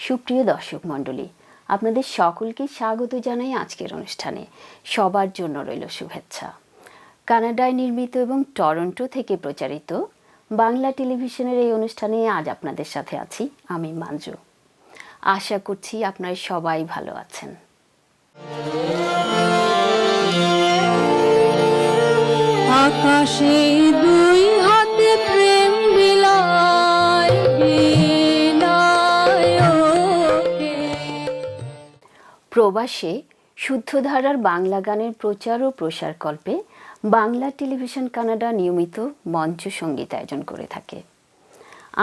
সুপ্রিয় দর্শক মণ্ডলী, আপনাদের সকলকে স্বাগত জানাই আজকের অনুষ্ঠানে। সবার জন্য রইল শুভেচ্ছা। কানাডায় নির্মিত এবং টরন্টো থেকে প্রচারিত বাংলা টেলিভিশনের এই অনুষ্ঠানে আজ আপনাদের সাথে আছি আমি মাঞ্জু। আশা করছি আপনারা সবাই ভালো আছেন। আকাশে দুই হাতে প্রেম বিলায় প্রবাসে শুদ্ধধারার বাংলা গানের প্রচার ও প্রসারকল্পে বাংলা টেলিভিশন কানাডা নিয়মিত মঞ্চ সঙ্গীত আয়োজন করে থাকে।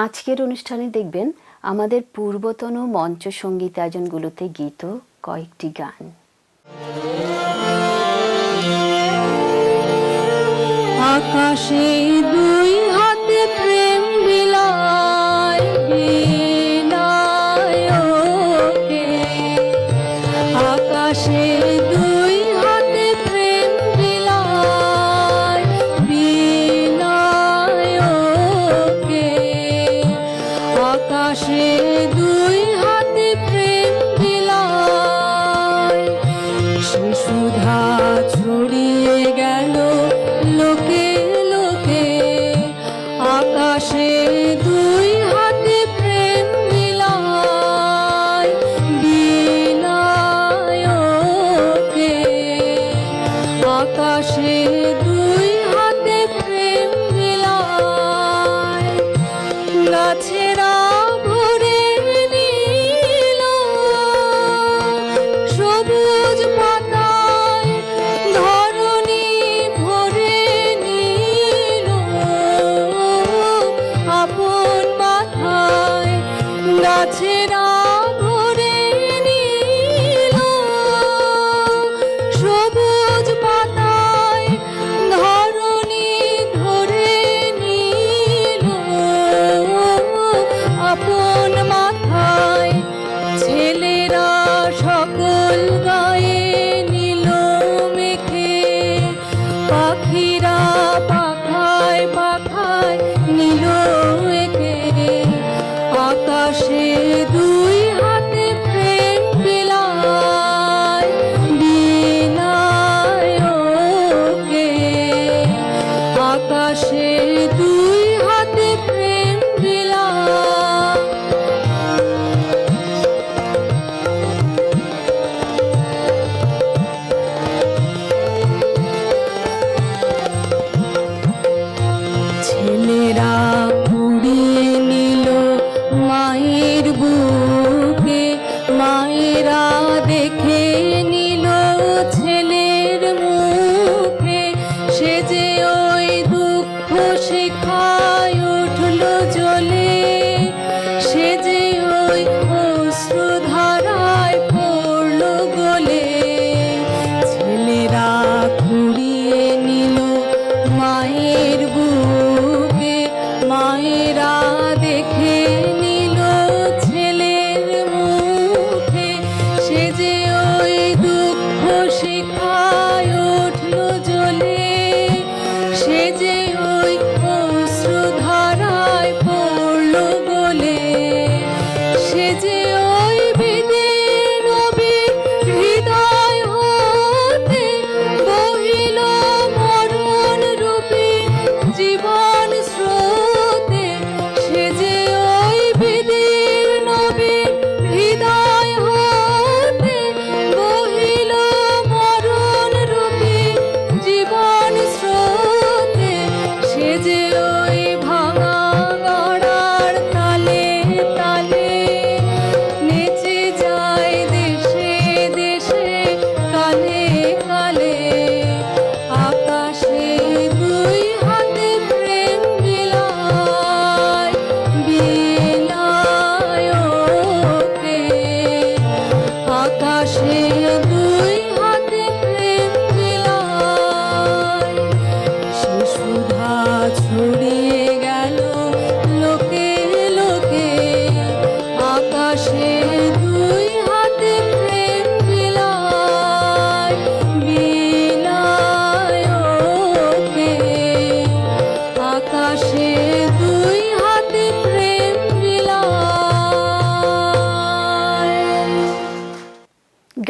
আজকের অনুষ্ঠানে দেখবেন আমাদের পূর্বতন মঞ্চ সঙ্গীত আয়োজনগুলোতে গীত কয়েকটি গান। আকাশে দুই হাতে প্রেম বিলায় আকাশে দুই হাতে প্রেম বিলায় আকাশে দুই হাতে প্রেম বিলায় সে সুধা ছড়িয়ে গেল লোকে লোকে আকাশে দুই হাতে প্রেম বিলায় আকাশে দুই হাতে প্রেম বিলায় গাছেরা ভরে নীল সবুজ পাতায় ধরণী ভরে নীল আপন মাথায় গাছেরা ভরে নীল সবুজ পাতায়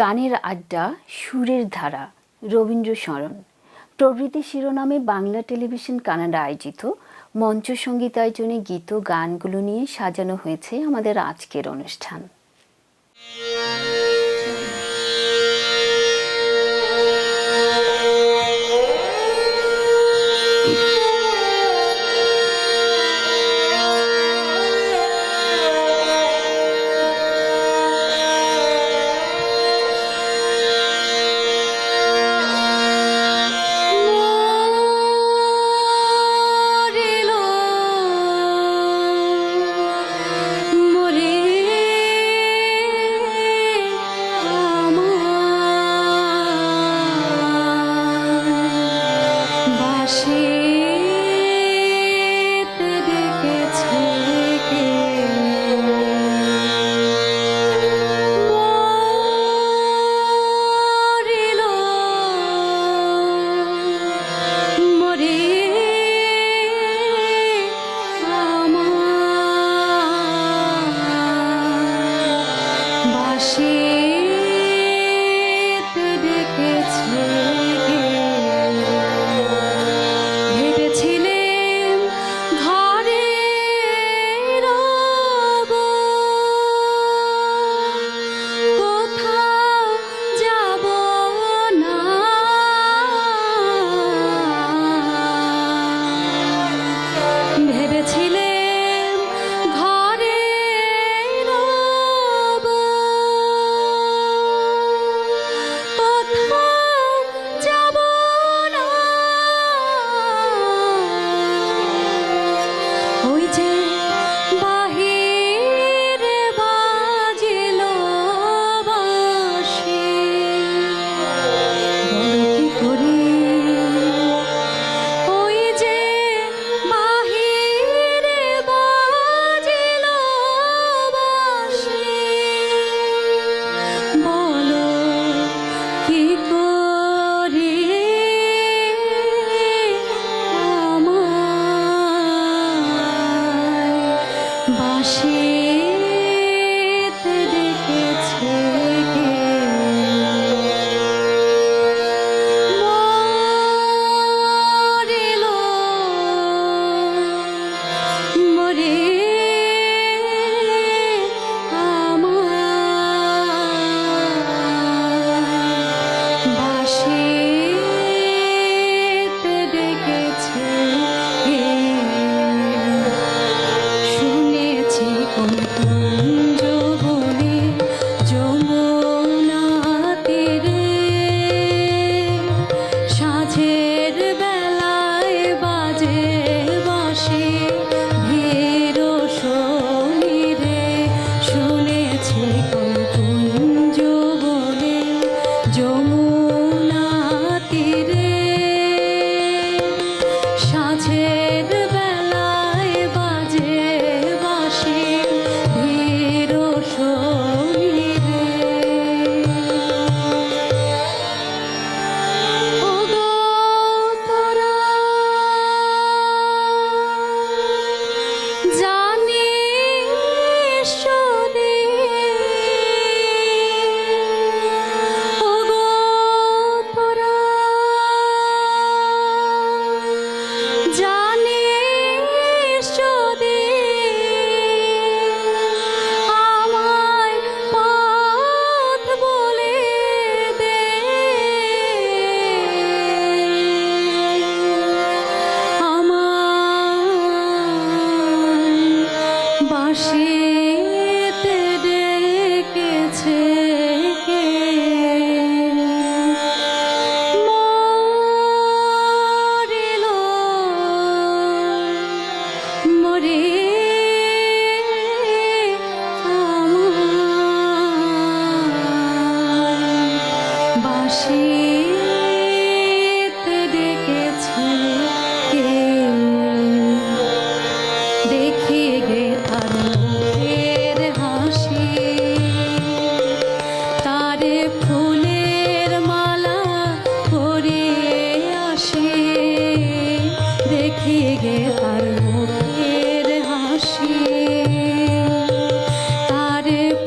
গানের আড্ডা, সুরের ধারা, রবীন্দ্র স্মরণ প্রভৃতি শিরোনামে বাংলা টেলিভিশন কানাডা আয়োজিত মঞ্চ সঙ্গীতায়োজনে গীত গানগুলো নিয়ে সাজানো হয়েছে আমাদের আজকের অনুষ্ঠান।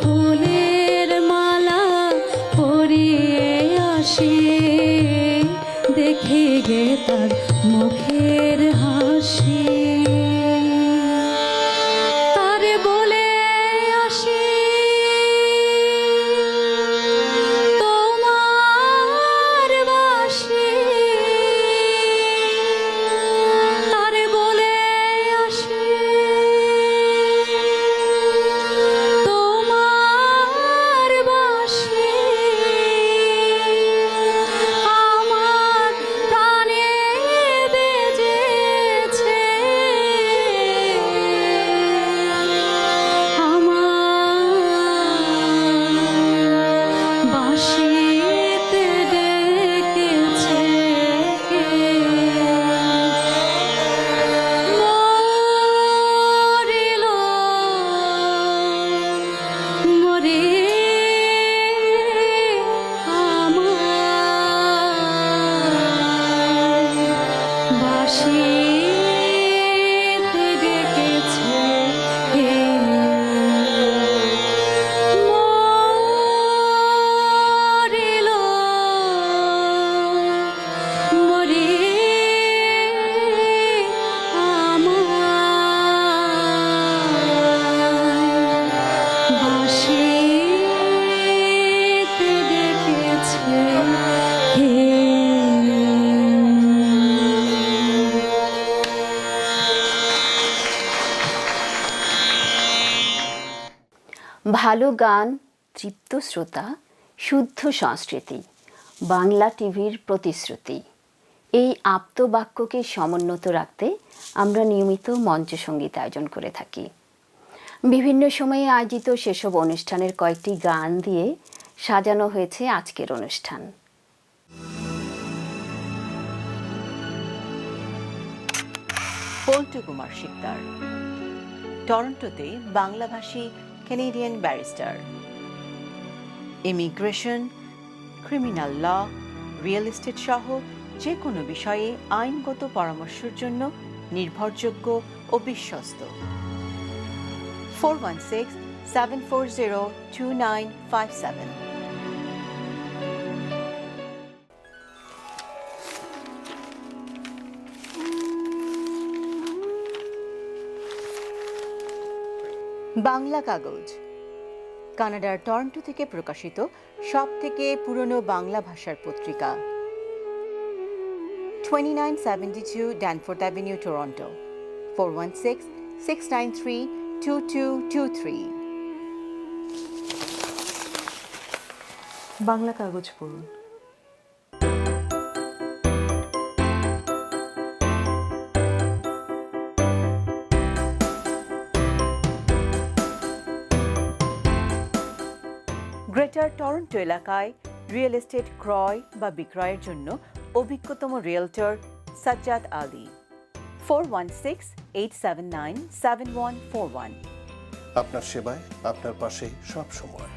ফুলের মালা পরে দেখে গে তার মুখের হাসি তারে বলে আসি তোমার বাসি তারে বলে আসি তোমার বাসি আমার প্রাণে বেজেছে আমার বাঁশিতে ডেকেছে মরিল মরে আমার বাঁশিতে ডেকেছে মরিল মরে আমার বাঁশিতে ডেকেছে ভালো গান, তৃপ্ত শ্রোতা, শুদ্ধ সংস্কৃতি, বাংলা টিভির প্রতিশ্রুতি। এই আপ্তবাক্যকে সমুন্নত রাখতে আমরা নিয়মিত মঞ্চ সঙ্গীত আয়োজন করে থাকি। বিভিন্ন সময়ে আয়োজিত সেসব অনুষ্ঠানের কয়েকটি গান দিয়ে সাজানো হয়েছে আজকের অনুষ্ঠান। পল্টু কুমার শিকদার, টরন্টোতে বাংলাভাষী Canadian barrister. Immigration, criminal law, real estate সহ যে কোনো বিষয়ে আইনগত পরামর্শের জন্য নির্ভরযোগ্য ও বিশ্বস্ত। 416-740-2957। বাংলা কাগজ কানাডার টরন্টো থেকে প্রকাশিত সবথেকে পুরনো বাংলা ভাষার পত্রিকা। 2972 ড্যানফোর্থ অ্যাভিনিউ, টরন্টো। 416-693-2223। বাংলা কাগজ পড়ুন। গ্রেটার টরন্টো এলাকায় রিয়েল এস্টেট ক্রয় বা বিক্রয়ের জন্য অভিজ্ঞতম রিয়েলটর সাজ্জাদ আলী। 416-879-7141। আপনার সেবায়, আপনার পাশে সব সময়।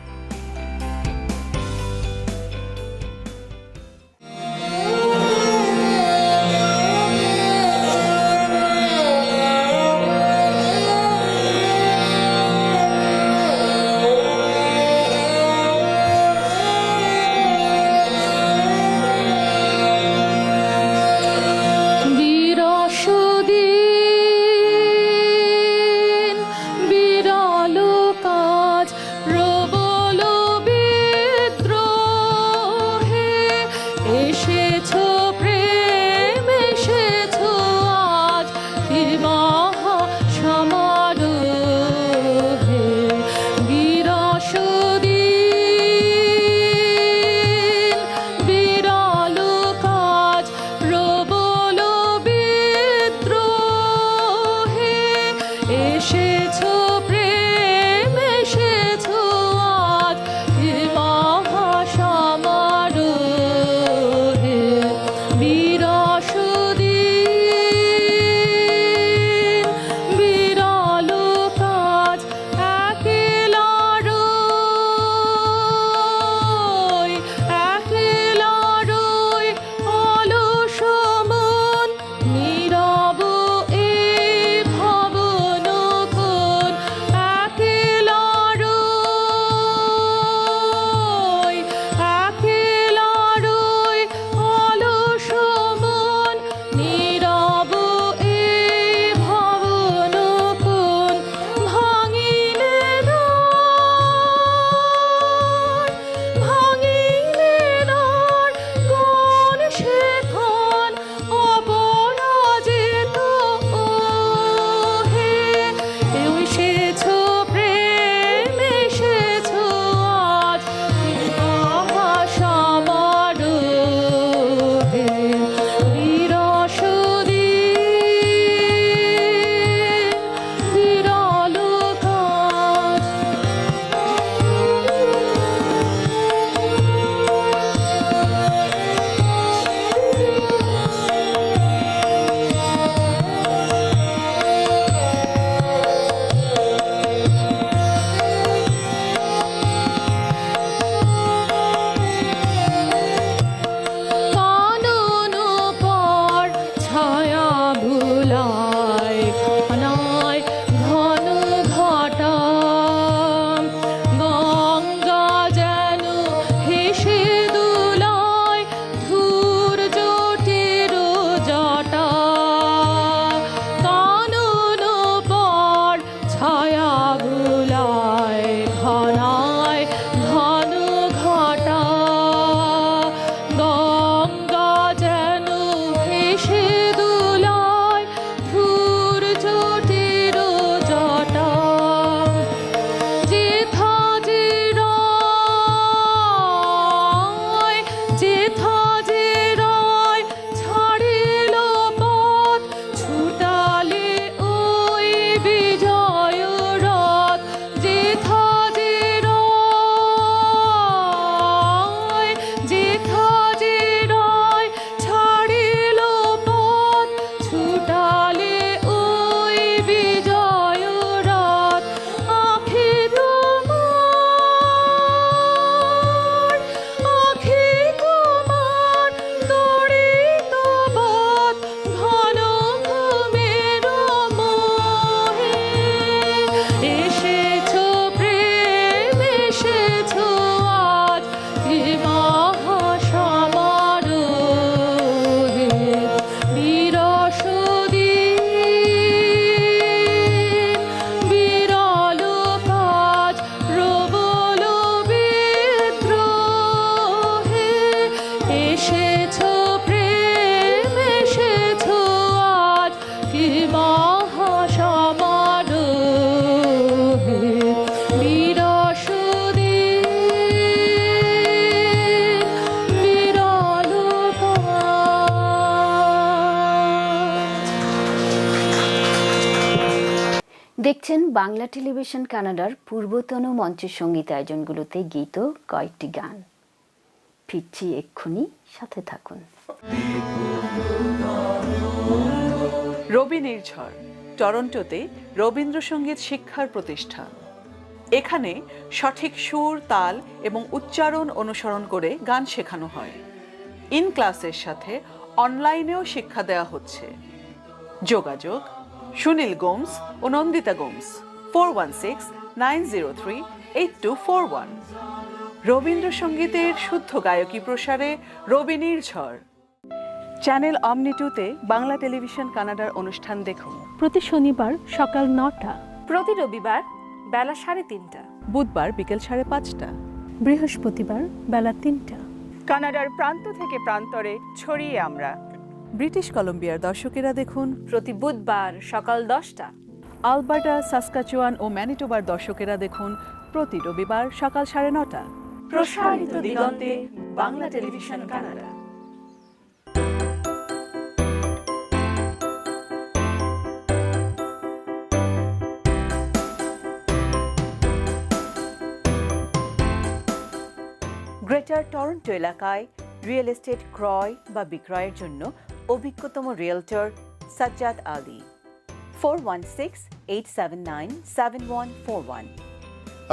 এসেছো প্রেম এসেছো আজ কি মহাসমারোহে বিরস দিন বিরল দেখছেন বাংলা টেলিভিশন কানাডার পূর্বতন মঞ্চ সঙ্গীত আয়োজনগুলোতে গীত কয়েকটি গান। ফিরছি এক্ষুনি, সাথে থাকুন। রবি নির্ঝর টরন্টোতে রবীন্দ্রসঙ্গীত শিক্ষার প্রতিষ্ঠান। এখানে সঠিক সুর, তাল এবং উচ্চারণ অনুসরণ করে গান শেখানো হয়। ইন ক্লাসের সাথে অনলাইনেও শিক্ষা দেওয়া হচ্ছে। যোগাযোগ সুনীল গোমস ও নন্দিতা গোমস, 4169038241। রবীন্দ্রসঙ্গীতের শুদ্ধ গায়কী প্রসারে রবি নির্ঝর। চ্যানেল অমনি2তে বাংলা টেলিভিশন কানাডার অনুষ্ঠান দেখুন। প্রতি শনিবার সকাল 9টা, প্রতি রবিবার বেলা 3:30, বুধবার বিকেল 5:30। বৃহস্পতিবার বেলা 3টা। কানাডার প্রান্ত থেকে প্রান্তরে ছড়িয়ে আমরা। ব্রিটিশ কলম্বিয়ার দর্শকেরা দেখুন প্রতি বুধবার সকাল 10টা, আলবার্টা, সাসকাচুয়ান ও ম্যানিটোবার দর্শকেরা দেখুন প্রতি রবিবার সকাল 9:30। প্রসারিত দিগন্তে Bangla television Canada. Greater Toronto এলাকায় রিয়েল এস্টেট ক্রয় বা বিক্রয়ের জন্য অভিজ্ঞতম রিয়েলটর সাজ্জাদ আলী, 4168797141।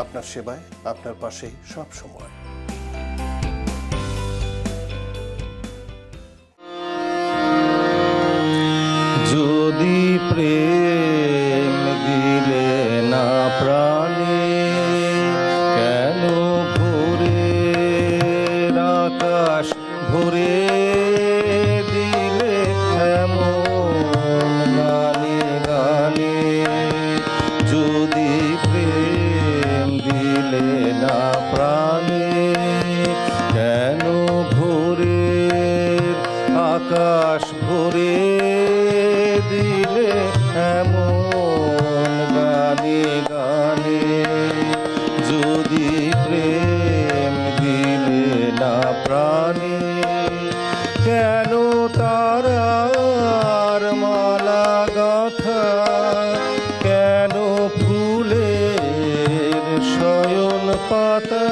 আপনার সেবায়, আপনার পাশে সব সময়। যদি প্রেম দিলে না প্রাণে, কেন ভোরে আকাশ ভরে দিলে এমন গানে গানে। যদি প্রেম দিলে না প্রাণে, কেন ভোরে আকাশ ভরে দিলে এমন গানে গানে। যদি প্রেম দিলে না প্রাণে, কেন তারার মালা গাঁথা, কেন ফুলের শয়ন পাতা,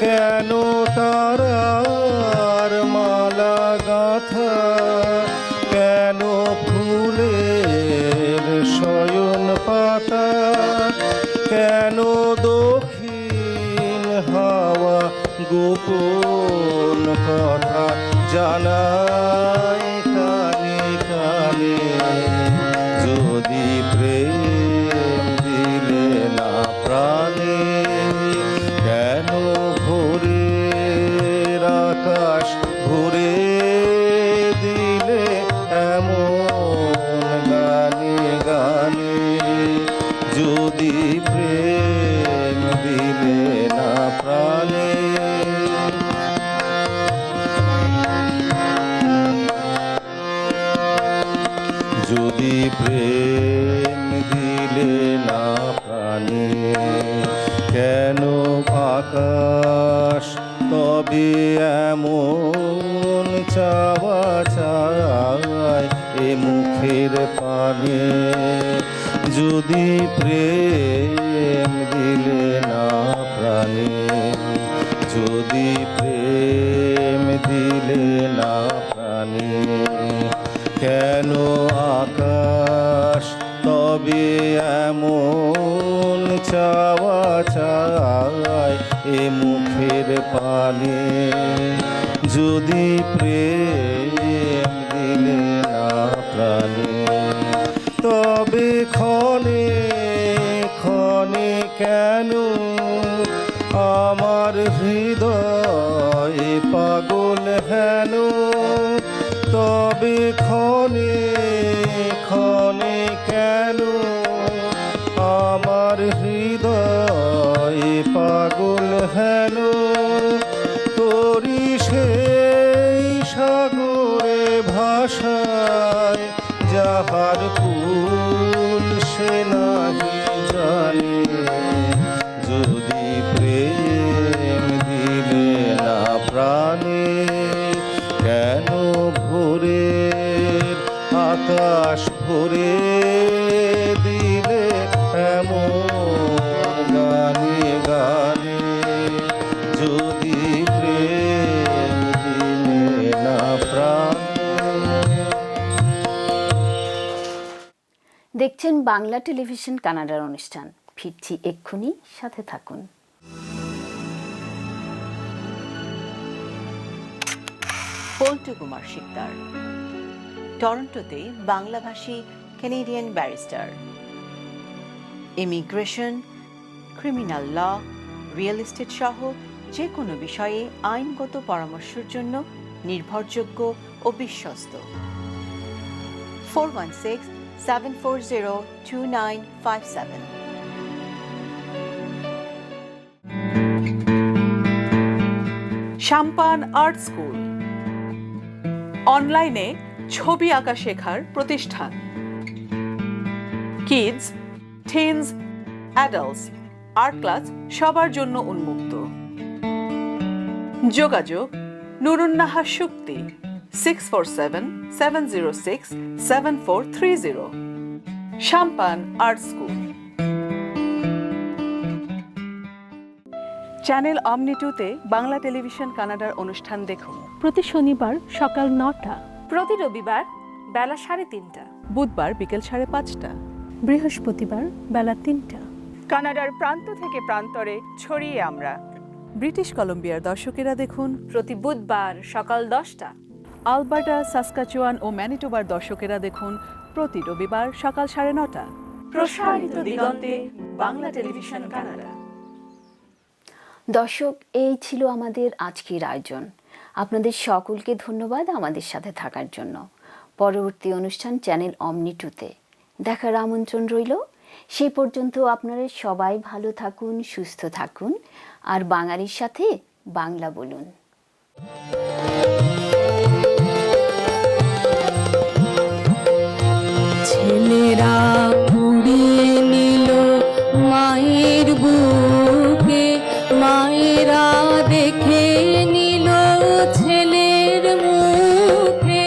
কেন তারার মালা গাঁথা, কেন ফুলের শয়ন পাতা, কেন দক্ষিণ হাওয়া গোপন কথা জানায় কানে কানে। যদি প্রেম দিলে না প্রাণে, কেন ভোরে আকাশ ভরে দিলে এমন গানে গানে। যদি প্রেম দিলে না প্রাণে, যদি প্রেম দিলে না প্রাণে, কেন আকাশ তবে এমন চাওয়া চায় এ মুখের পানে। যদি প্রেম দিলে না প্রাণে, যদি প্রেম দিলে না প্রাণে, কেন আকাশ তবে এমন চাওয়া চায় এ মুখের পানে। যদি প্রেম দিলে না প্রাণে, তবে ক্ষণে ক্ষণে কেন আমার হৃদয় পাগল হেন। তবে ক্ষণে ক্ষণে কেন আমার হৃদয় পাগল হেন। তোরি সে তাহার কুল সে নাহি জানে, যদি প্রেম দিলে না প্রাণে, কেন ভোরের আকাশ ভরে দিলে এমন গানে গানে, যদি প্রেম দিলে না প্রাণে। দেখছেন বাংলা টেলিভিশন কানাডার অনুষ্ঠান। ফিরছি এক্ষুনি, সাথে থাকুন। পল্টু কুমার শিকদার টরন্টোতে বাংলাভাষী Canadian barrister. Immigration, criminal law, real estate সহ যে কোনো বিষয়ে আইনগত পরামর্শের জন্য নির্ভরযোগ্য ও বিশ্বস্ত। 416-740-2957। সাম্পান আর্ট স্কুল অনলাইনে ছবি আঁকা শেখার প্রতিষ্ঠান। Kids, teens, adults art class সবার জন্য উন্মুক্ত। যোগাযোগ Nurunnahar Shukti 647-706-7430। Sampan art school. Channel Omni 2-তে বাংলা টেলিভিশন কানাডার অনুষ্ঠান দেখুন। প্রতি শনিবার সকাল 9টা, প্রতি রবিবার বেলা 3:30। বুধবার বিকেল 5:30। বৃহস্পতিবার বেলা 3টা। কানাডার প্রান্ত থেকে প্রান্তরে ছড়িয়ে আমরা। ব্রিটিশ কলম্বিয়ার দর্শকেরা দেখুন প্রতি বুধবার সকাল 10টা। আলবার্টা, সাসকাচুয়ান ও ম্যানিটোবার দর্শকেরা দেখুন প্রতি রবিবার সকাল 9:30। প্রসারিত দিগন্তে বাংলা টেলিভিশন কানাডা। দর্শক, এই ছিল আমাদের আজকের আয়োজন। আপনাদের সকলকে ধন্যবাদ আমাদের সাথে থাকার জন্য। পরবর্তী অনুষ্ঠান চ্যানেল অমনি 2-তে দেখার আমন্ত্রণ রইল। সেই পর্যন্ত আপনারা সবাই ভালো থাকুন, সুস্থ থাকুন, আর বাঙালির সাথে বাংলা বলুন। ছেলেরা কুড়িয়ে নিল মায়ের বুকে, মায়েরা দেখে নিল ছেলের মুখে,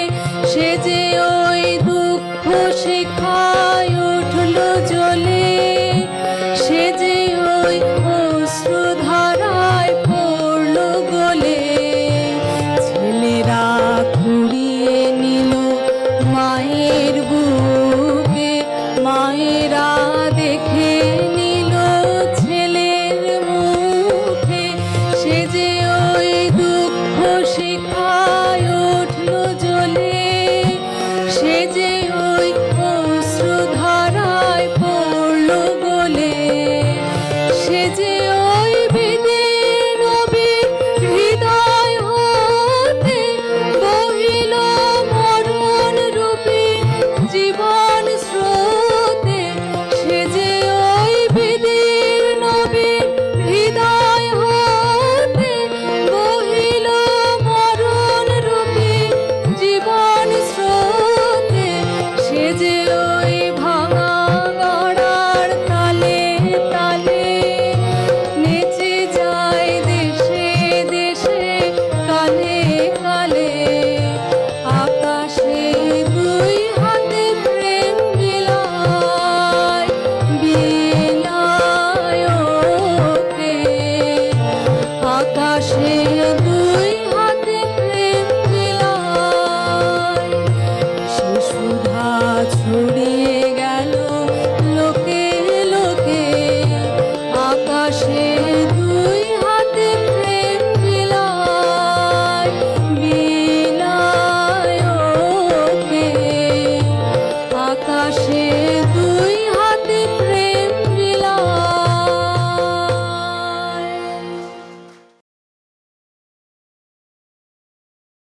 সে যে